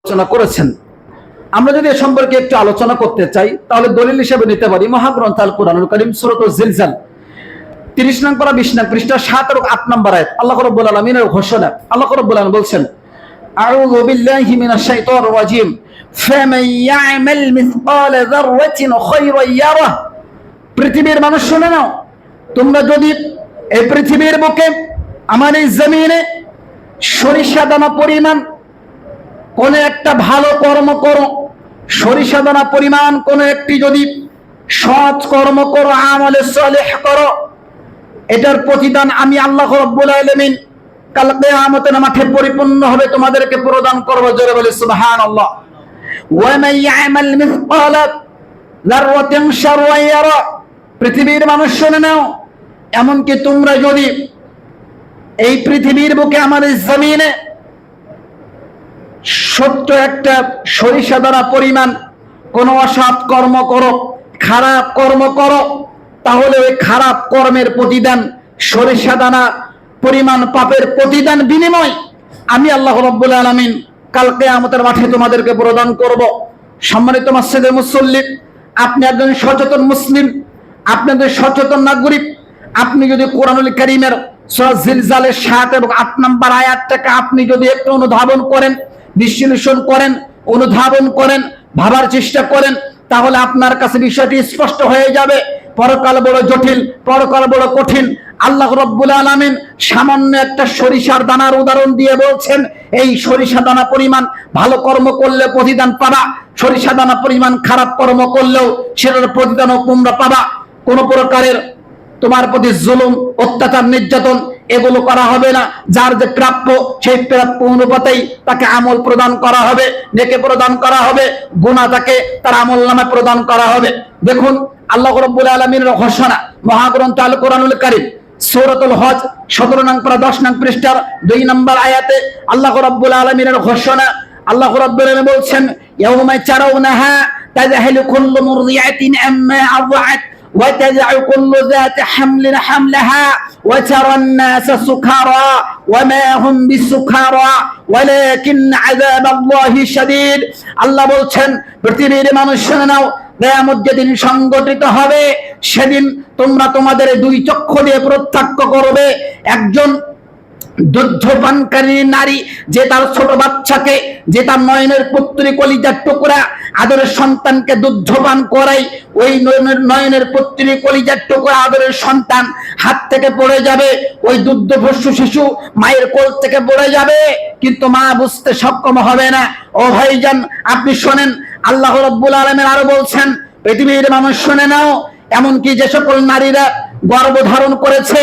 আলোচনা করেছেন। আমরা যদি এ সম্পর্কে একটু আলোচনা করতে চাই তাহলে দলিল হিসেবে নিতে পারি মহাগ্রন্থ আল কুরআনুল কারীম সূরাতুল জিলজাল 30 নং পারা 20 নং পৃষ্ঠা 7 এবং 8 নম্বর আয়াত। আল্লাহ রাব্বুল আলামিনের ঘোষণা। আল্লাহ রাব্বুল আলামিন বলছেন, আউযু বিল্লাহি মিনাশ শাইতানির রাজীম, ফামান ইয়া'মাল মিসকালা যাররাতিন খায়রান ইয়ারাহ। পৃথিবীর মানুষ শুনে নাও, তোমরা যদি এই পৃথিবীর বুকে আমার এই জমিনে সরিষা দানা পরিমাণ কোন একটা ভালো কর্ম করো, সরিষা দানা পরিমাণ কোন একটি যদি সৎ কর্ম করো, আমলে সালেহ করো, এটার প্রতিদান আমি আল্লাহ রাব্বুল আলামিন কাল কিয়ামতের মাঠে পরিপূর্ণভাবে তোমাদেরকে প্রদান করব। জোরে বলে সুবহানাল্লাহ। ওয়া মান ইয়া'মাল মিসকালা যাররাতিন শাররান ইয়ারা। পৃথিবীর মানুষ শুনে নাও, এমনকি তোমরা যদি এই পৃথিবীর বুকে আমার এই জমিনে সত্য একটা সরিষা দানা পরিমাণ কোন অসৎ কর্ম করো, খারাপ কর্ম করো, তাহলে ওই খারাপ কর্মের প্রতিদান সরিষা দানা পরিমাণ পাপের প্রতিদান বিনিময় আমি আল্লাহ রাব্বুল আলামিন কাল কিয়ামতের মাঠে তোমাদেরকে প্রদান করব। সম্মানিত মসজিদের মুসল্লি, আপনি একজন সচেতন মুসলিম, আপনি একজন সচেতন নাগরিক। আপনি যদি কোরআনুল কারীমের সূরা জিলজালের 7 এবং 8 নম্বর আয়াতটাকে আপনি যদি একটু অনুধাবন করেন, বিশ্লেষণ করেন, অনুধাবন করেন, ভাবার চেষ্টা করেন, তাহলে আপনার কাছে বিষয়টি স্পষ্ট হয়ে যাবে। পরকাল বড় জটিল, পরকাল বড় কঠিন। আল্লাহ রাব্বুল আলামিন সামান্য একটা সরিষার দানার উদাহরণ দিয়ে বলছেন, এই সরিষা দানা পরিমাণ ভালো কর্ম করলে প্রতিদান পাবা, সরিষা দানা পরিমাণ খারাপ কর্ম করলেও সেটার প্রতিদানও তোমরা পাবা। কোন প্রকারের তোমার প্রতি জুলুম, অত্যাচার, নির্যাতন এগুলো করা হবে না। যার যে প্রাপ্য সেই প্রাপ্য অনুপাতেই তাকে আমল প্রদান করা হবে, নেকি প্রদান করা হবে, গুনাহ তাকে তার আমল নামে প্রদান করা হবে। দেখুন আল্লাহ রাব্বুল আলামিনের ঘোষণা মহাগ্রন্থ আল কুরআনুল কারীম সূরাতুল হজ 17 নং পারা 10 নং পৃষ্ঠার 2 নম্বর আয়াতে আল্লাহ রাব্বুল আলামিনের ঘোষণা। আল্লাহ রাব্বুল আলামিন বলছেন, ইয়াউমা তারাউনাহা তাযহালু কুল্লু মুরদিআতিন আম্মা আরদাআত وتدع كل ذات حمل حملها وترى الناس سكارى وما هم بسكارى ولكن عذاب الله شديد। আল্লাহ বলছেন, পৃথিবীর মানুষ শুনে নাও, কিয়ামত যেদিন সংগঠিত হবে সেদিন তোমরা তোমাদের দুই চক্ষু দিয়ে প্রত্যক্ষ করবে একজন দুগ্ধপানকারী নারী, যে তার ছোট বাচ্চাকে, যে তার নয়নের পুত্রী কলিজার টুকরা আদরের সন্তানকে দুগ্ধপান করাই, ওই নয়নের পুত্রী কলিজার টুকরা আদরের সন্তান হাত থেকে পড়ে যাবে, ওই দুগ্ধপোষ্য শিশু মায়ের কোল থেকে পড়ে যাবে, কিন্তু মা বুঝতে সক্ষম হবে না। ও ভাইজান, আপনি শোনেন, আল্লাহ রাব্বুল আলামিন আরো বলছেন, পৃথিবীর মানুষ শুনে নাও, এমনকি যে সকল নারীরা গর্ভধারণ করেছে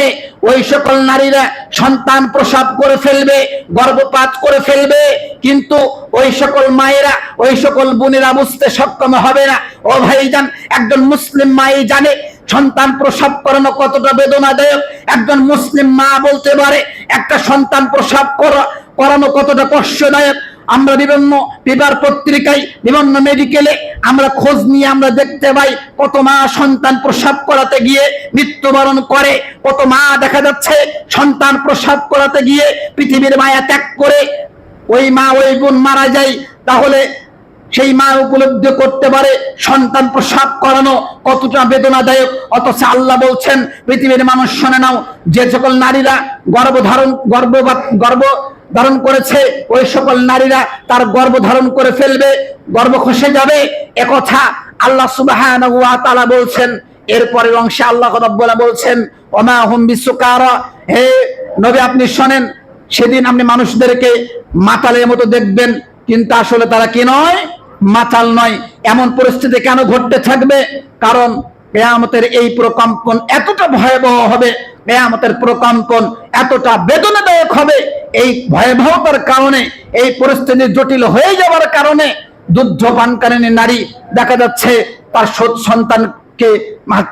ওই সকল নারীরা সন্তান প্রসব করে ফেলবে, গর্ভপাত করে ফেলবে, কিন্তু ওই সকল মায়েরা, ওই সকল বোনেরা বুঝতে সক্ষম হবে না। ও ভাইজান, একজন মুসলিম মাই জানে সন্তান প্রসব করানো কতটা বেদনাদায়ক। একজন মুসলিম মা বলতে পারে একটা সন্তান প্রসব করানো কতটা কষ্টদায়ক। আমরা বিভিন্ন পেপার পত্রিকায়, বিভিন্ন মেডিকেলে আমরা খোঁজ নিয়ে আমরা দেখতে পাই কত মা সন্তান প্রসব করাতে গিয়ে মৃত্যুবরণ করে, কত মা দেখা যাচ্ছে সন্তান প্রসব করাতে গিয়ে পৃথিবীর মায়া ত্যাগ করে ওই মা, ওই বোন মারা যায়। তাহলে সেই মা উপলব্ধি করতে পারে সন্তান প্রসব করানো কতটা বেদনাদায়ক। অথচ আল্লাহ বলছেন, পৃথিবীর মানুষ শুনে নাও, যে সকল নারীরা গর্ভধারণ করেছে ওই সকল নারীরা তার গর্ভ ধারণ করে ফেলবে, গর্ভ খসে যাবে, একথা আল্লাহ সুবহানাহু ওয়া তাআলা বলছেন। এরপরের অংশে আল্লাহ রাব্বুল বলছেন, ওমা হুম বিসুকারা। হে নবী, আপনি শোনেন, সেদিন আপনি মানুষদেরকে মাতালের মতো দেখবেন, কিন্তু আসলে তারা কি নয়, মাতাল নয়। এমন পরিস্থিতি কেন ঘটতে থাকবে? কারণ কিয়ামতের এই প্রকম্পন এতটা ভয়াবহ হবে, কিয়ামতের প্রকম্পন এতটা বেদনাদায়ক হবে। এই ভয়াবহতার কারণে, এই পরিস্থিতি জটিল হয়ে যাওয়ার কারণে দুগ্ধপানকারিণী নারী দেখা যাচ্ছে তার সন্তানকে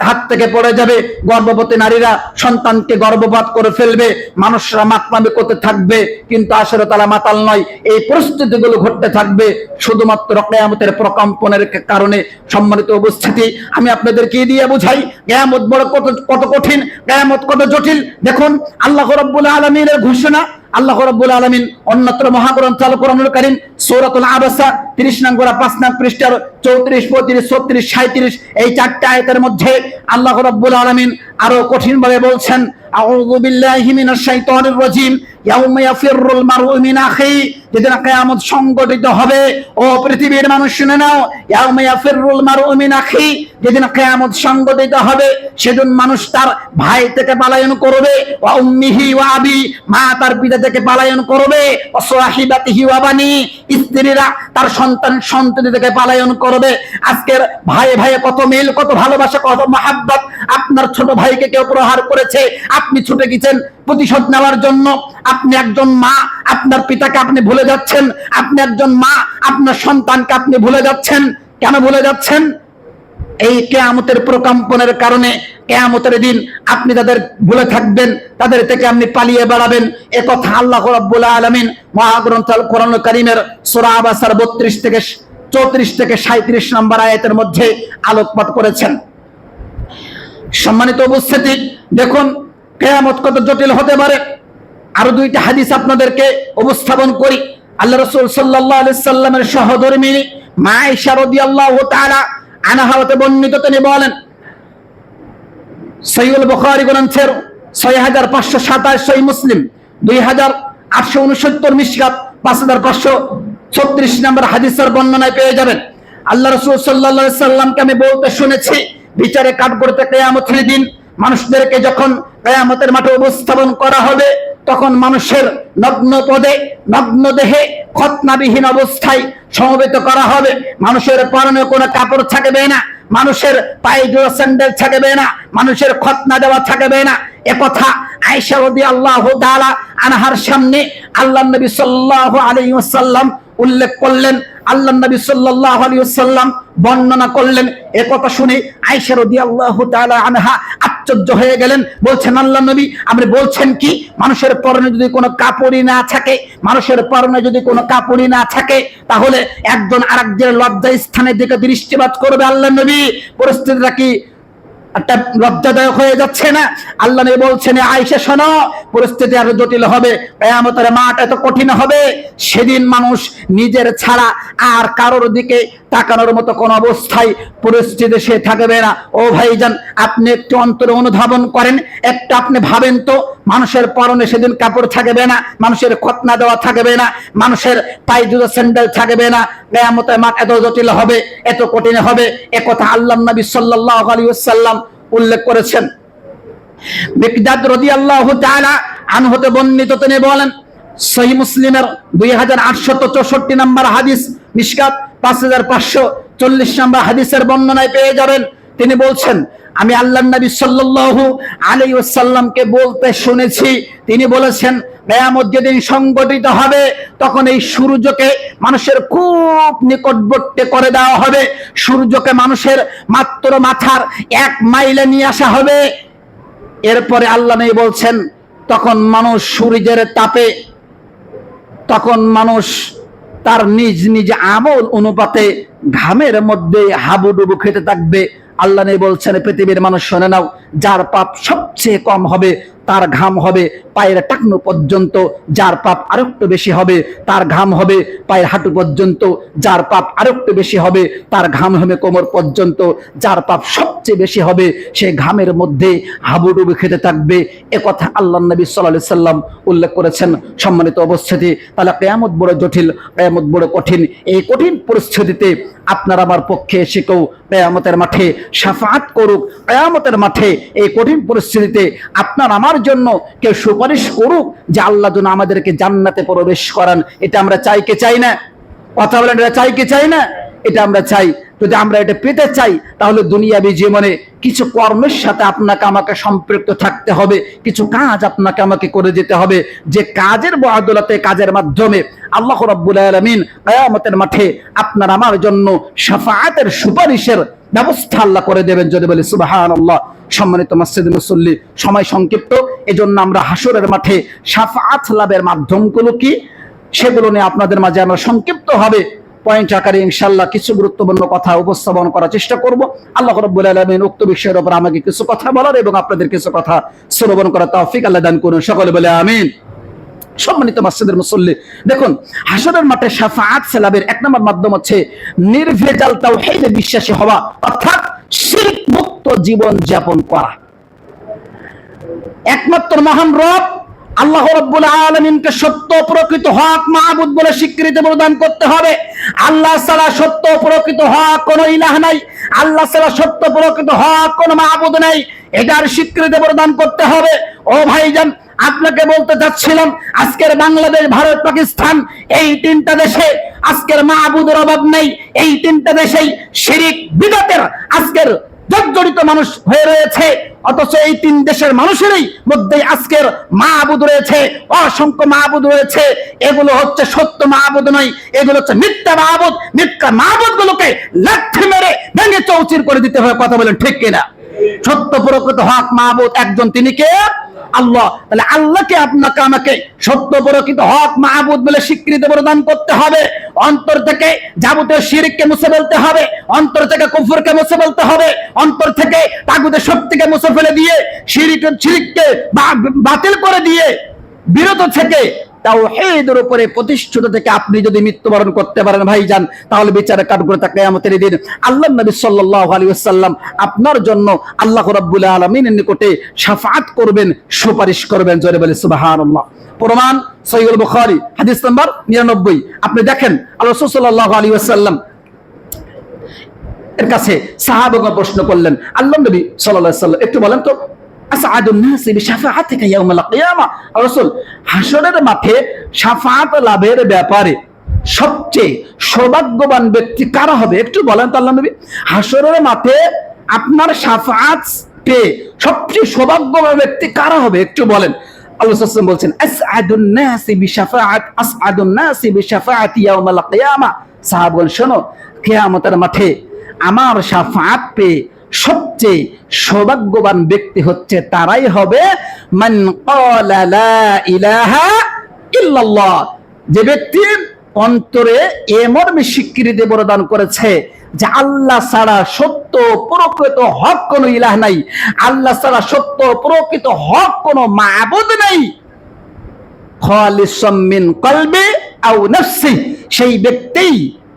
হাত থেকে পড়ে যাবে, গর্ভবতী নারীরা সন্তানকে গর্ভপাত করে ফেলবে, মানুষরা মাতলামি করতে থাকবে, কিন্তু আসলে তারা মাতাল নয়। এই পরিস্থিতিগুলো ঘটতে থাকবে শুধুমাত্র কিয়ামতের প্রকম্পনের কারণে। সম্মানিত উপস্থিতি, আমি আপনাদেরকে দিয়ে বুঝাই কিয়ামত বড় কত কঠিন, কিয়ামত কত জটিল। দেখুন আল্লাহ রাব্বুল আলামিনের ঘোষণা, আল্লাহ রাব্বুল আলামিন অন্যত্র মহাগ্রন্থ আল কোরআনুল কারীম সূরাতুল আবাসা 30 নং সূরা 5 নং পৃষ্ঠার 34 35 36 37 এই চারটি আয়াতের মধ্যে আল্লাহ রাব্বুল আলামিন আরো কঠিন ভাবে বলছেন, আউযু বিল্লাহি মিনাশ শাইতানির রাজীম, ইয়াউমা ইয়াফিরুল মারউ মিন আখি, যেদিন কিয়ামত সংগঠিত হবে। ও পৃথিবীর মানুষ শুনে নাও, ইয়াউমা ইয়াফিরুল মারউ মিন আখি, যেদিন কিয়ামত সংগঠিত হবে সেদিন মানুষ তার ভাই থেকে পলায়ন করবে, ওয়া উম্মিহি ওয়া আবি, মা তার পিতা থেকে পলায়ন করবে, ওয়া সাহিবাতিহি ওয়া বানি, স্ত্রীরা তার সন্তান সন্ততি থেকে পলায়ন করবে। আজকের ভাই ভাই কত মিল, কত ভালোবাসা, কত মহাব্বত। আপনার ছোট ভাইকে কেউ প্রহার করেছে, আপনি ছুটে গেছেন প্রতিশোধ নেওয়ার জন্য। আপনি একজন মা, আপনার পিতাকে আপনি ভুলে যাচ্ছেন। আপনি একজন মা, আপনার সন্তানকে আপনি ভুলে যাচ্ছেন। কেন ভুলে যাচ্ছেন? এই কিয়ামতের প্রকম্পনের কারণে। কিয়ামতের দিন আপনি তাদের ভুলে থাকবেন, তাদের থেকে আপনি পালিয়ে বেড়াবেন। এ কথা আল্লাহ রাব্বুল আলামিন মহাগ্রন্থ আল কোরআনুল কারীমের সূরা আবাসার 34 থেকে 37 নম্বর আয়াতের মধ্যে আলোকপাত করেছেন। সম্মানিত উপস্থিতি, দেখুন কিয়ামত কত জটিল হতে পারে। আরো দুইটা হাদিস আপনাদেরকে উপস্থাপন করি। আল্লাহ রাসূল সাল্লাল্লাহু আলাইহি সাল্লামের সহধর্মিণী মা আয়েশা রাদিয়াল্লাহু তাআলা আনহা হতে বর্ণিত, তিনি বলেন, সহিহুল বুখারী গ্রন্থের 6527, সহিহ মুসলিম 2869, মিশকাত 5536 নম্বর হাদিসের বর্ণনায় পেয়ে যাবেন। আল্লাহ রাসূল সাল্লাল্লাহু আলাইহি সাল্লামকে আমি বলতে শুনেছি, বিচারে কাঠগড়াতে কিয়ামতের দিন মানুষদেরকে যখন কিয়ামতের মাঠে উপস্থাপন করা হবে, তখন মানুষের নগ্ন পদে নগ্ন দেহে খতনাবিহীন অবস্থায় সমবেত করা হবে। মানুষের পরনে কোনো কাপড় থাকবে না, মানুষের পায়ে জোড়া স্যান্ডেল থাকবে না, মানুষের খতনা দেওয়া থাকবে না। একথা আয়েশা রাদিয়াল্লাহু তাআলা আনহার সামনে আল্লাহর নবী সাল্লাল্লাহু আলাইহি ওয়াসাল্লাম উল্লেখ করলেন। আল্লাহর নবী সাল্লাল্লাহু আলাইহি ওয়াসাল্লাম বর্ণনা করলেন। একথা শুনে আয়েশা রাদিয়াল্লাহু তাআলা আনহা আশ্চর্য হয়ে গেলেন। বলছেন, আল্লাহর নবী আপনি বলছেন কি, মানুষের পরনে যদি কোনো কাপড়ই না থাকে, মানুষের পরনে যদি কোনো কাপড়ই না থাকে, তাহলে একজন আরেকজনের লজ্জা স্থানের দিকে দৃষ্টিপাত করবে। আল্লাহর নবী, পরিস্থিতিটা কি একটা লজ্জাদায়ক হয়ে যাচ্ছে না? আল্লাহ নবী বলছেন, আয়েশা শোনো, পরিস্থিতি আরো জটিল হবে, কিয়ামতের মাঠ এত কঠিন হবে, সেদিন মানুষ নিজের ছাড়া আর কারোর দিকে তাকানোর মতো কোন অবস্থায় পরিস্থিতি সে থাকবে না। ও ভাইজান, আপনি একটু অন্তরে অনুধাবন করেন, একটা আপনি ভাবেন তো, মানুষের পরনে সেদিন কাপড় থাকবে না, মানুষের খতনা দেওয়া থাকবে না, মানুষের পায়ে জুতা স্যান্ডেল থাকবে না, কিয়ামতের মাঠ এত জটিল হবে, এত কঠিন হবে। একথা আল্লাহর নবী সাল্লাল্লাহু আলাইহি ওয়াসাল্লাম উল্লেখ করেছেন। মিকদাদ রাদিয়াল্লাহু তাআলা আনহু হতে বর্ণিত, তিনি বলেন, সহিহ মুসলিমের 2864 নম্বর হাদিস, মিশকাত 5540 নম্বর হাদিসের বর্ণনায় পেয়ে যাবেন। তিনি বলছেন, আমি আল্লাহর নবী সাল্লাল্লাহু আলাইহি ওয়াসাল্লামকে বলতে শুনেছি, তিনি বলেছেন, কিয়ামত যেদিন সংগঠিত হবে তখন এই সূর্যকে মানুষের খুব নিকটবর্তী করে দেওয়া হবে। সূর্যকে মানুষের মাত্র মাথার 1 মাইলে নিয়ে আসা হবে। এরপরে আল্লাহ নবী বলছেন, তখন মানুষ সূর্যের তাপে, তখন মানুষ তার নিজ নিজ আমল অনুপাতে ঘামের মধ্যে হাবুডুবু খেতে থাকবে। আল্লাহ নবী বলছেন, পৃথিবীর মানুষ শুনে নাও, যার পাপ সবচেয়ে কম হবে তার ঘাম হবে পায়ের টাকনু পর্যন্ত, যার পাপ আরেকটু বেশি হবে তার ঘাম হবে পায়ের হাঁটু পর্যন্ত, যার পাপ আরেকটু বেশি হবে তার ঘাম হবে কোমর পর্যন্ত, যার পাপ সবচেয়ে বেশি হবে সে ঘামের মধ্যে হাবুডুবু খেতে থাকবে। একথা আল্লাহর নবী সাল্লাল্লাহু আলাইহি ওয়াসাল্লাম উল্লেখ করেছেন। সম্মানিত উপস্থিতি, তাহলে কিয়ামত বড় জটিল, কিয়ামত বড় কঠিন। এই কঠিন পরিস্থিতিতে আপনার আমার পক্ষে এসে কেউ কিয়ামতের মাঠে শাফাআত করুক, কিয়ামতের মাঠে এই কঠিন পরিস্থিতিতে আপনার আমার জন্য কেউ সুপারিশ করুক যে আল্লাহ যেন আমাদেরকে জান্নাতে প্রবেশ করান। এটা আমরা চাই কি চাই না? কথা বলেন, এটা চাই কি চাই না? এটা আমরা চাই। যদি আমরা এটা পেতে চাই, তাহলে দুনিয়াবী জীবনে কিছু কর্মের সাথে আপনাকে আমাকে সম্পৃক্ত থাকতে হবে, কিছু কাজ আপনাকে আমাকে করে যেতে হবে, যে কাজের বদৌলতে, কাজের মাধ্যমে আল্লাহ রাব্বুল আলামিন কিয়ামতের মাঠে আপনার আমার জন্য শাফাআতের সুপারিশের ব্যবস্থা আল্লাহ করে দেবেন। যদি বলি সুবহানাল্লাহ। সম্মানিত মসজিদের মুসল্লি, সময় সংক্ষিপ্ত, এজন্য আমরা হাসরের মাঠে শাফাআত লাভের মাধ্যমগুলো কি সেগুলো নিয়ে আপনাদের মাঝে আমরা সংক্ষিপ্ত হবে পয়েন্ট আকারে ইনশাআল্লাহ কিছু গুরুত্বপূর্ণ কথা উপস্থাপন করার চেষ্টা করব। আল্লাহ রাব্বুল আলামিন উক্ত বিষয়ের উপর আমাকে কিছু কথা বলার এবং আপনাদের কিছু কথা শ্রবণ করার তৌফিক আল্লাহ দান করুন। সকলে বলে আমিন। সম্মানিত মসজিদের মুসল্লি, দেখুন হাসরের মাঠে শাফাআত লাভের এক নম্বর মাধ্যম হচ্ছে নির্ভেজাল তাওহীদে বিশ্বাসী হওয়া, অর্থাৎ শিরক মুক্ত জীবন যাপন করা। একমাত্র মহান রব আল্লাহ রাব্বুল আলামিনকে সত্য প্রকৃত হক মাবুদ বলে স্বীকৃতি প্রদান করতে হবে। আল্লাহ ছাড়া সত্য প্রকৃত হক কোনো ইলাহ নাই, আল্লাহ ছাড়া সত্য প্রকৃত হক কোনো মাবুদ নাই, এটার স্বীকৃতি প্রদান করতে হবে। ও ভাইজান, আপনাকে বলতে চাচ্ছিলাম, আজকের বাংলাদেশ, ভারত, পাকিস্তান, এই তিনটা দেশে আজকের মাবুদের অভাব নেই। এই তিনটা দেশেই শিরক বিদআতের আজকের জর্জরিত মানুষ হয়ে রয়েছে, অথচ এই তিন দেশের মানুষেরই মধ্যে আজকের মাবুদ রয়েছে, অসংখ্য মাবুদ রয়েছে। এগুলো হচ্ছে সত্য মাবুদ নয়, এগুলো হচ্ছে মিথ্যা মাবুদ। মিথ্যা মাবুদ গুলোকে লাথি মেরে ভেঙে চৌচির করে দিতে হবে। কথা বলেন ঠিক কিনা? সত্য প্রকৃত হক মাবুদ একজন, তিনি কে? আল্লাহ। তাহলে আল্লাহকে আপনাকে আমাকে সত্য প্রকৃত হক মাবুদ বলে স্বীকৃতি প্রদান করতে হবে। অন্তর থেকে যাবতীয় শিরককে মুছে ফেলতে হবে, অন্তর থেকে কুফরকে মুছে ফেলতে হবে, অন্তর থেকে তাগুতের শক্তিকে মুছে ফেলে দিয়ে শিরককে বাতিল করে দিয়ে বিরত থেকে তাওহীদের উপরে প্রতিষ্ঠিত থেকে আপনি যদি মৃত্যুবরণ করতে পারেন ভাইজান, তাহলে বিচারের কাঠগড়ে তাকে কিয়ামতের দিন আল্লাহর নবী সাল্লাল্লাহু আলাইহি ওয়াসাল্লাম আপনার জন্য আল্লাহ রাব্বুল আলামিনের নিকটে শাফাআত করবেন, সুপারিশ করবেন। জোরে বলে সুবহানাল্লাহ। প্রমাণ সহিহুল বুখারী হাদিস নাম্বার 99। আপনি দেখেন আল্লাহ রাসূল সাল্লাল্লাহু আলাইহি ওয়াসাল্লাম এর কাছে সাহাবাগণ প্রশ্ন করলেন, আল্লাহর নবী সাল্লাল্লাহু আলাইহি ওয়াসাল্লাম, একটু বলেন তো আসআদুন নাসি বিশাফাআতিকা ইয়াউমাল কিয়ামা, রাসূল হাসরের মাঠে শাফাআত লাভের ব্যাপারে সবচেয়ে সৌভাগ্যবান ব্যক্তি কারা হবে? একটু বলেন তো আল্লাহর নবী। হাসরের মাঠে আপনার শাফাআত পেয়ে সবচেয়ে সৌভাগ্যবান ব্যক্তি কারা হবে? একটু বলেন। আল্লাহ সাল্লাল্লাহু আলাইহি ওয়াসাল্লাম বলছেন, আসআদুন নাসি বিশাফাআতি ইয়াউমাল কিয়ামা। সাহাবাগণ শোনো, কিয়ামতের মাঠে আমার শাফাআত পেয়ে সবচেয়ে সৌভাগ্যবান ব্যক্তি হচ্ছে তারাই হবে মান ক্বালা লা ইলাহা ইল্লাল্লাহ, যে ব্যক্তি অন্তরে এ মর্মে স্বীকৃতি প্রদান করেছে যে আল্লাহ ছাড়া সত্য প্রকৃত হক কোনো ইলাহ নাই, আল্লাহ ছাড়া সত্য প্রকৃত হক কোনো মাবুদ নাই, খালিসাম মিন কলবি আও নাফসি, সেই ব্যক্তি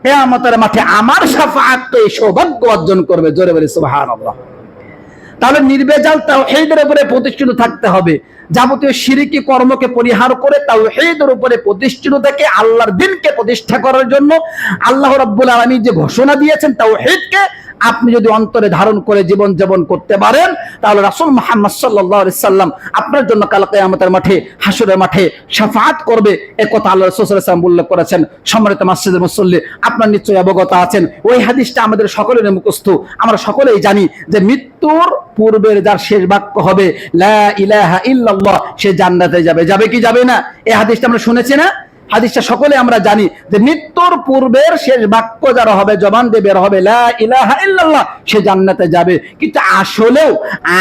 কিয়ামতের মাঠে আমার শাফাআত পেয়ে সৌভাগ্য অর্জন করবে। জোরে বলে সুবহানাল্লাহ। তাহলে নির্ভেজাল তাওহীদের উপরে প্রতিষ্ঠিত থাকতে হবে, যাবতীয় শিরকি কর্মকে পরিহার করে তাওহীদের উপরে প্রতিষ্ঠিত থেকে আল্লাহর দ্বীনকে প্রতিষ্ঠা করার জন্য আল্লাহ রাব্বুল আলামিন যে ঘোষণা দিয়েছেন তাওহীদকে আপনি যদি অন্তরে ধারণ করে জীবন যাপন করতে পারেন, তাহলে রাসূল মুহাম্মদ সাল্লাল্লাহু আলাইহি সাল্লাম আপনার জন্য কাল কিয়ামতের মাঠে, হাসরের মাঠে শাফাআত করবে। এই কথা আল্লাহ রাসূল সাল্লাল্লাহু আলাইহি ওয়াসাল্লাম উল্লেখ করেছেন। সম্মানিত মসজিদের মুসল্লি, আপনার নিশ্চয়ই অবগত আছেন, ওই হাদিসটা আমাদের সকলের মুখস্থ, আমরা সকলেই জানি যে মৃত্যুর পূর্বের যার শেষ বাক্য হবে লা ইলাহা ইল্লাল্লাহ, সে জান্নাতে যাবে। যাবে কি যাবে না? এই হাদিসটা আমরা শুনেছি না? হাদিসটা সকলে আমরা জানি যে মৃত্যুর পূর্বের শেষ বাক্য যারা হবে, জবান দিয়ে বের হবে লা ইলাহা ইল্লাল্লাহ, সে জান্নাতে যাবে। কিন্তু আসলেও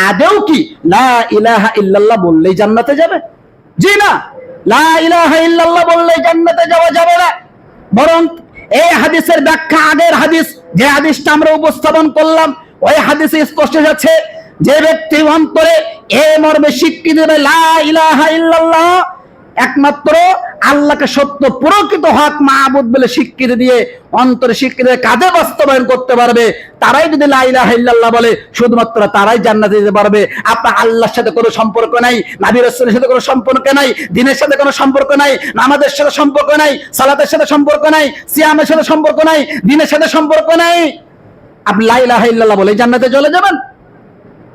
আদৌ কি লা ইলাহা ইল্লাল্লাহ বললেই জান্নাতে যাবে? জি না, লা ইলাহা ইল্লাল্লাহ বললেই জান্নাতে যাওয়া যাবে না। বরং এই হাদিসের ব্যাখ্যা আগের হাদিস, যে হাদিসটা আমরা উপস্থাপন করলাম, ওই হাদিসে স্পষ্ট যাচ্ছে যে ব্যক্তি অন্তরে এ মর্মে স্বীকৃতি দেবে লা ইলাহা ইল্লাল্লাহ, একমাত্র আল্লাহকে সত্য প্রকৃত হক মাবুদ বলে স্বীকৃতি দিয়ে অন্তরে স্বীকৃতি কাজে বাস্তবায়ন করতে পারবে, তারাই যদি লা ইলাহা ইল্লাল্লাহ বলে, শুধুমাত্র তারাই জান্নাতে যেতে পারবে। আপনার আল্লাহর সাথে কোনো সম্পর্ক নাই, নবী রাসূলের সাথে কোনো সম্পর্ক নাই, দ্বীনের সাথে কোনো সম্পর্ক নাই, নামাজের সাথে সম্পর্ক নাই, সালাতের সাথে সম্পর্ক নাই, সিয়ামের সাথে সম্পর্ক নাই, দ্বীনের সাথে সম্পর্ক নাই, আপনি লা ইলাহা ইল্লাল্লাহ বলে জান্নাতে চলে যাবেন?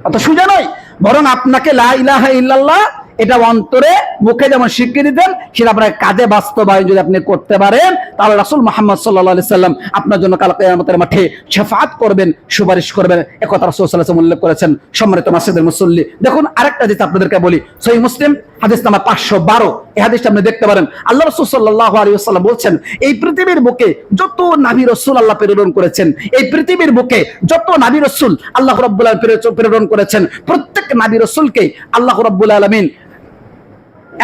অত সোজা নয়। বরং আপনাকে লা ইলাহা ইল্লাল্লাহ এটা অন্তরে মুখে যেমন স্বীকৃতি দেন, সেটা আপনার কাজে বাস্তবায়ন যদি আপনি করতে পারেন, তাহলে রাসূল মুহাম্মদ সাল্লাল্লাহু আলাইহি সাল্লাম আপনার জন্য কাল কিয়ামতের মাঠে শাফাআত করবেন, সুপারিশ করবেন। এই কথা রাসূল সাল্লাল্লাহু আলাইহি ওয়াসাল্লাম উল্লেখ করেছেন। সম্মানিত মসজিদের মুসল্লি, দেখুন আরেকটা হাদিস আপনাদেরকে বলি, সহিহ মুসলিম হাদিস নাম্বার 512। এই হাদিসটা আপনি দেখতে পারেন। আল্লাহ রাসূল সাল্লাল্লাহু আলাইহি ওয়াসাল্লাম বলছেন, এই পৃথিবীর বুকে যত নবী রাসূল আল্লাহ প্রেরণ করেছেন, এই পৃথিবীর বুকে যত নবী রাসূল আল্লাহ রাব্বুল আলামিন প্রেরণ করেছেন, প্রত্যেক নবী রাসূলকে আল্লাহ রাব্বুল আলামিন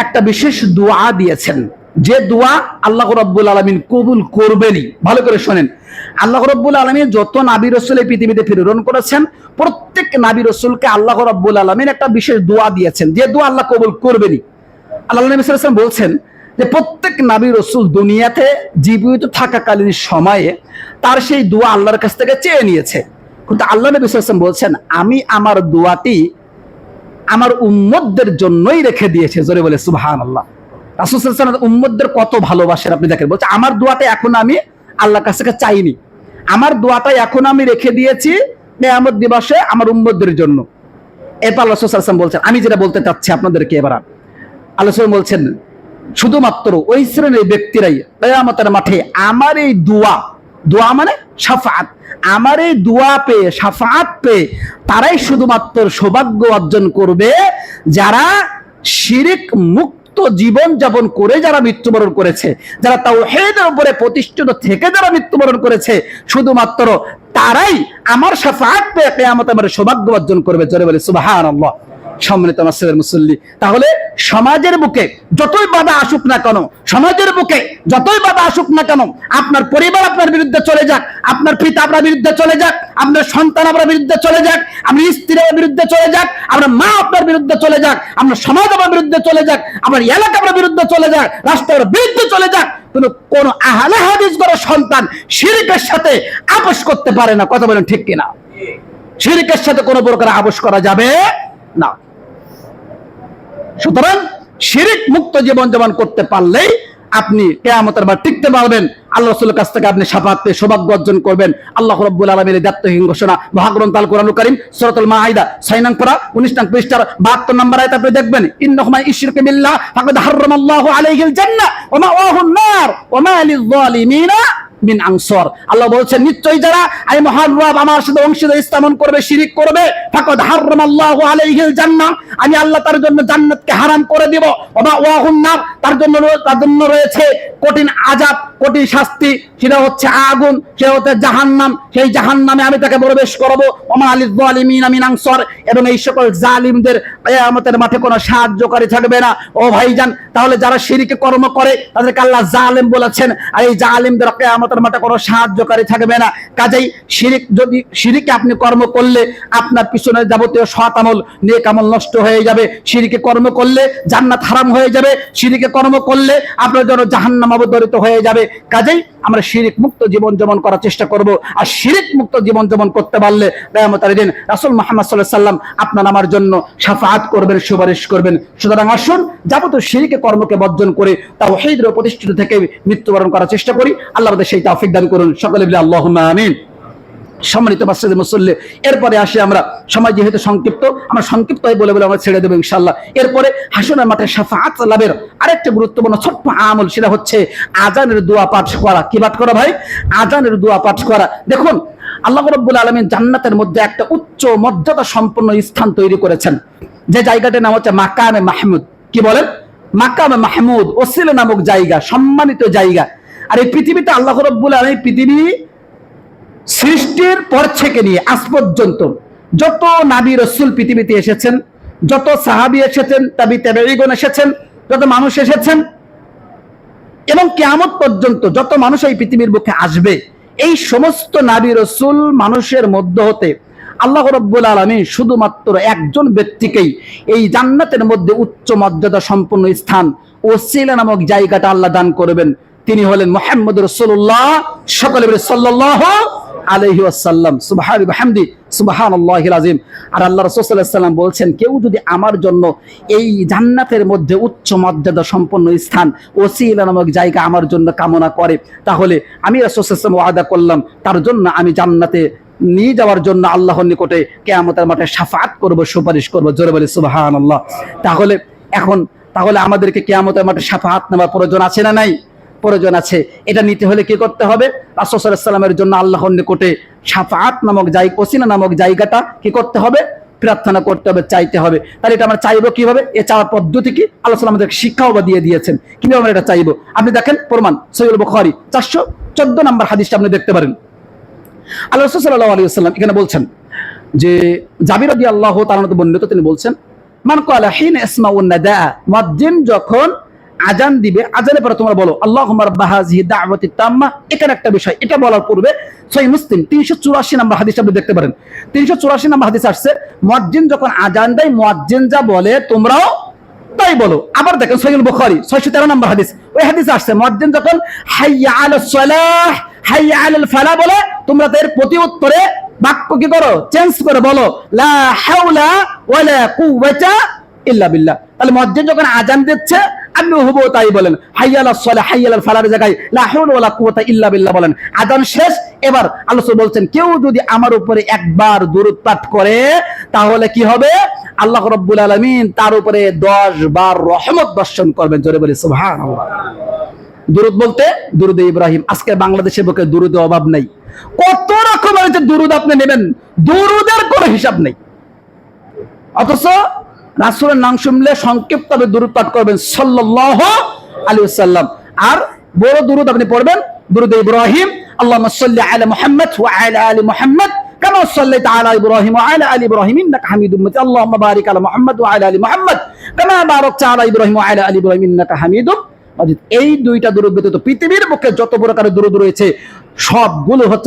একটা বিশেষ দোয়া দিয়েছেন, যে দোয়া আল্লাহ রাব্বুল আলামিন কবুল করবেনই। ভালো করে শুনেন, আল্লাহ রাব্বুল আলামিন যত নবী রাসূল এই পৃথিবীতে প্রেরণ করেছেন, প্রত্যেক নবী রাসূলকে আল্লাহ রাব্বুল আলামিন একটা বিশেষ দোয়া দিয়েছেন, যে দোয়া আল্লাহ কবুল করবেনই। আল্লাহ নবী সাল্লাল্লাহু আলাইহি ওয়াসাল্লাম বলছেন যে প্রত্যেক নবী রাসূল দুনিয়াতে জীবিত থাকাকালীন সময়ে তার সেই দোয়া আল্লাহর কাছ থেকে চেয়ে নিয়েছে, কিন্তু আল্লাহ নবী সাল্লাল্লাহু আলাইহি ওয়াসাল্লাম বলছেন আমি আমার দোয়াটি আমার উম্মতদের জন্যই রেখে দিয়েছে। জোরে বলে সুবহানাল্লাহ। রাসূল সাল্লাল্লাহু আলাইহি ওয়াসাল্লাম উম্মতদের কত ভালোবাসেন আপনি দেখেন। বলছে আমার দোয়াটা এখন আমি আল্লাহর কাছ থেকে চাইনি, আমার দোয়াটা এখন আমি রেখে দিয়েছি কিয়ামত দিবসে আমার উম্মতদের জন্য। এরপর রাসূল সাল্লাল্লাহু আলাইহি ওয়াসাল্লাম বলছেন, আমি যেটা বলতে চাচ্ছি আপনাদেরকে এবার আল্লাহ সাল্লাল্লাহু বলছেন শুধুমাত্র ওই শ্রেণীর ব্যক্তিরাই কিয়ামতের মাঠে আমার এই দোয়া, দোয়া মানে শাফাআত, আমার এই দোয়া পেয়ে শাফাআত পেয়ে তারাই শুধুমাত্র সৌভাগ্য অর্জন করবে যারা শিরক মুক্ত জীবন যাপন করে যারা মৃত্যুবরণ করেছে, যারা তাওহীদের উপরে প্রতিষ্ঠিত থেকে যারা মৃত্যুবরণ করেছে, শুধুমাত্র তারাই আমার শাফাআত পেয়ে কিয়ামতের মাঠে সৌভাগ্য অর্জন করবে। জোরে বলে সুবহানাল্লাহ। সম্মানিত মাসজিদের মুসল্লি, তাহলে সমাজের বুকে যতই বাধা আসুক না কেন, সমাজের বুকে যতই বাধা আসুক না কেন, আপনার পরিবার আপনার বিরুদ্ধে চলে যাক, আপনার পিতা আপনার বিরুদ্ধে চলে যাক, আপনার সন্তান আপনার বিরুদ্ধে চলে যাক, আপনার স্ত্রী আপনার বিরুদ্ধে চলে যাক, আপনার মা আপনার বিরুদ্ধে চলে যাক, আপনার সমাজ আপনার বিরুদ্ধে চলে যাক, আপনার এলাকা আপনার বিরুদ্ধে চলে যাক, রাষ্ট্রের বিরুদ্ধে চলে যাক, কিন্তু কোন আহলে হাদিস গড়া সন্তান শিরকের সাথে আপোষ করতে পারে না। কথা বলেন ঠিক কিনা? শিরকের সাথে কোনো প্রকার আপোষ করা যাবে না। সুতরাং শিরক মুক্ত জীবন যাপন করতে পারলেই আপনি কিয়ামতের মাঠে টিকতে পারবেন, আল্লাহ রাসূলের কাছ থেকে আপনি শাফাআত পেয়ে সৌভাগ্য অর্জন করবেন। আল্লাহ রাব্বুল আলামিনের দায়িত্বহীন ঘোষণা মহাগ্রন্থ আল কোরআনুল কারীম সূরাতুল মাঈদা 6 নং পারা 19 নং পৃষ্ঠার 72 নম্বর আয়াত আপনি দেখবেন, ইন্নাহু মান ইশরিকা বিল্লাহ ফাকাদ হারামাল্লাহু আলাইহিল জান্নাহ ওয়া মাওয়াহুন নার ওয়া মা লিয-যালিমিনা মিন আনসার। আল্লাহ বলছেন নিশ্চয়ই যারা এই মহান রব আমার সাথে অংশীদার স্থাপন করবে, শিরক করবে, ফাকাদ হারামাল্লাহু আলাইহিল জান্নাহ, আমি আল্লাহ তার জন্য জান্নাতকে হারাম করে দেব, ওয়া মাওয়াহুন নার, তার জন্য রয়েছে কঠিন আযাব, কঠিন শাস্তি, সেটা হচ্ছে আগুন, সেটা হচ্ছে জাহান্নাম, সেই জাহান্নামে আমি তাকে প্রবেশ করাবো, ওয়া মা লিয-যালিমিনা মিন আনসার, এবং এই সকল জালিমদের কিয়ামতের মাঠে কোনো সাহায্যকারী থাকবে না। ও ভাইজান, তাহলে যারা শিরকে কর্ম করে তাদেরকে আল্লাহ জালিম বলেছেন, আর এই জালিমদের কিয়ামতের মাঠে কোনো সাহায্যকারী থাকবে না। কাজেই শিরকে আপনি কর্ম করলে আপনার পিছনে যাবতীয় সৎ আমল, নেক আমল নষ্ট হয়ে যাবে। শিরকে কর্ম করলে জান্নাত হারাম হয়ে যাবে, শিরকে কর্ম করলে আপনার জন্য জাহান্নাম অবধারিত হয়ে যাবে। কাজেই আমরা শিরক মুক্ত জীবন যাপন করার চেষ্টা করব, আর শিরক মুক্ত জীবন যাপন করতে পারলে কিয়ামতের দিন রাসূল মুহাম্মদ সাল্লাল্লাহু আলাইহি ওয়াসাল্লাম আপনার আমার জন্য শাফাআত করবেন, সুপারিশ করবেন। সুতরাং আসুন যাবতীয় শিরকে কর্মকে বর্জন করে তাওহীদের প্রতিষ্ঠিত থেকে মৃত্যুবরণ করার চেষ্টা করি। আল্লাহ আমাদের সেই তৌফিক দান করুন। সকলে বলি আল্লাহুম্মা আমিন। সম্মানিত মাসজিদের মুসল্লি, এরপরে আসি আমরা, সময় যেহেতু সংক্ষিপ্ত, আমরা সংক্ষিপ্ত বলে আমরা ছেড়ে দেবো ইনশাআল্লাহ। এরপরে হাসরের মাঠে শাফাআত লাভের আরেকটা গুরুত্বপূর্ণ ছোট্ট আমল, সেটা হচ্ছে আযানের দোয়া পাঠ করা। কি পাঠ করা ভাই? আযানের দোয়া পাঠ করা। দেখুন, আল্লাহ রাব্বুল আলামিন জান্নাতের মধ্যে একটা উচ্চ মর্যাদা সম্পন্ন স্থান তৈরি করেছেন, যে জায়গাটার নাম হচ্ছে মাকামে মাহমুদ। কি বলেন? মাকামে মাহমুদ, ওসিলা নামক জায়গা, সম্মানিত জায়গা। আর এই পৃথিবীতে আল্লাহ রাব্বুল আলামিন পৃথিবী সৃষ্টির পর থেকে নিয়ে আজ পর্যন্ত যত নবী রাসূল পৃথিবীতে এসেছেন, যত সাহাবী এসেছেন, তাবিঈগণ এসেছেন, যত মানুষ এসেছেন, এবং কিয়ামত পর্যন্ত যত মানুষ এই পৃথিবীর বুকে আসবে, এই সমস্ত নবী রাসূল মানুষের মধ্য হতে আল্লাহ রাব্বুল আলামিন শুধুমাত্র একজন ব্যক্তিকেই এই জান্নাতের মধ্যে উচ্চ মর্যাদা সম্পন্ন স্থান ওসিলা নামক জায়গাটা আল্লাহ দান করবেন। তিনি হলেন মুহাম্মদ রাসূলুল্লাহ, সকলে বলে সাল্লাল্লাহু আলাইহি ওয়াসাল্লাম। সুবহানাল্লাহি ওয়া বিহামদি, সুবহানাল্লাহিল আযীম। আর আল্লাহ রাসূল সাল্লাল্লাহু আলাইহি ওয়াসাল্লাম বলছেন, কেউ যদি আমার জন্য এই জান্নাতের মধ্যে উচ্চ মর্যাদা সম্পন্ন স্থান ওসিলা নামক জায়গা আমার জন্য কামনা করে, তাহলে আমি রাসূল সাল্লাল্লাহু আলাইহি ওয়াসাল্লাম ওয়াদা করলাম তার জন্য আমি জান্নাতে নিয়ে যাওয়ার জন্য আল্লাহর নিকটে কিয়ামতের মাঠে শাফাআত করব, সুপারিশ করব। জোরে বলে সুবহানাল্লাহ। তাহলে আমাদেরকে কিয়ামতের মাঠে শাফাআত নেওয়ার প্রয়োজন আছে না নাই? প্রয়োজন আছে। এটা নিতে হলে কি করতে হবে? রাসূল সাল্লাল্লাহু আলাইহি ওয়াসাল্লামের জন্য আল্লাহর নিকটে শাফাআত নামক জায়গা, ওসিলা নামক জায়গাটা কি করতে হবে? প্রার্থনা করতে হবে, চাইতে হবে। তাহলে এটা আমরা চাইবো কিভাবে? এ চাওয়ার পদ্ধতি কি? আল্লাহ সাল্লাল্লাহু আমাদেরকে শিক্ষাও দিয়ে দিয়েছেন কিভাবে আমরা এটা চাইবো। আপনি দেখেন, প্রমাণ সহিহ বুখারী 414 নম্বর হাদিসটা আপনি দেখতে পারেন। আল্লাহ রাসূল সাল্লাল্লাহু আলাইহি ওয়াসাল্লাম এখানে বলছেন যে, জাবির রাদিয়াল্লাহু তাআলা থেকে বর্ণিত, তিনি বলছেন, মান ক্বালা হিনা ইসমাউন নাদা, মুয়াজ্জিন যখন আজান দিবে, আজানের পরে তোমরা বলো আল্লাহুম্মা রাব্বা হাযিহি দাওয়াতি তাম্মা। এখানে একটা বিষয়, এটা বলার পূর্বে সহিহ মুসলিম 384 নম্বর হাদিস আপনি দেখতে পারেন। 384 নম্বর হাদিস আসছে, মুয়াজ্জিন যখন আজান দেয়, মুয়াজ্জিন যা বলে তোমরাও তাই বলো। আবার দেখেন সহিহ বুখারী 613 নম্বর হাদিস, ওই হাদিসে আসছে মুয়াজ্জিন যখন হাইয়া আলাস সালাহ হাইয়া আলাল ফালাহ বলে, তোমরা তার প্রতি উত্তরে বাক্য কি করো, চেঞ্জ করে বলো লা হাওলা ওয়ালা কুওয়াতা ইল্লা বিল্লাহ। তাহলে মুয়াজ্জিন যখন আজান দিচ্ছে আপনি হুবহু তাই বলেন, হাইয়া আলাস সালাহ হাইয়া আলাল ফালাহ জায়গায় লা হাওলা ওয়ালা কুওয়াতা ইল্লা বিল্লাহ বলেন। আজান শেষ, এবার আল্লাহ বলছেন কেউ যদি আমার উপরে একবার দুরূদ পাঠ করে তাহলে কি হবে, আল্লাহ রাব্বুল আলামিন তার উপরে 10 বার রহমত বর্ষণ করবেন। জোরে বলি সুবহানাল্লাহ। দুরূদ বলতে দুরূদে ইব্রাহিম। আজকে বাংলাদেশের বুকে দুরূদের অভাব নাই, কত রকমের যে দুরূদ আপনি নেবেন, দুরূদের কোনো হিসাব নেই। অথচ রাসূলের নাম শুনলে সংক্ষিপ্তভাবে দুরূদ পাঠ করবেন সাল্লাল্লাহু আলাইহি ওয়াসাল্লাম। আর বড় দুরূদ আপনি পড়বেন দুরূদে ইব্রাহিম, আল্লাহুম্মা সাল্লি আলা মুহাম্মদ ওয়া আলা আলি মুহাম্মদ কামা সাল্লাইতা আলা ইব্রাহিম ওয়া আলা আলি ইব্রাহিম ইন্নাকা হামিদুম মাজিদ, আল্লাহুম্মা বারিক আলা মুহাম্মদ ওয়া আলা আলি মুহাম্মদ কামা বারাকতা আলা ইব্রাহিম ওয়া আলা আলি ইব্রাহিম ইন্নাকা হামিদুম মাজিদ। এই দুইটা দুরূদ ব্যতীত পৃথিবীর বুকে যত প্রকারের দুরূদ রয়েছে সবগুলো হচ্ছে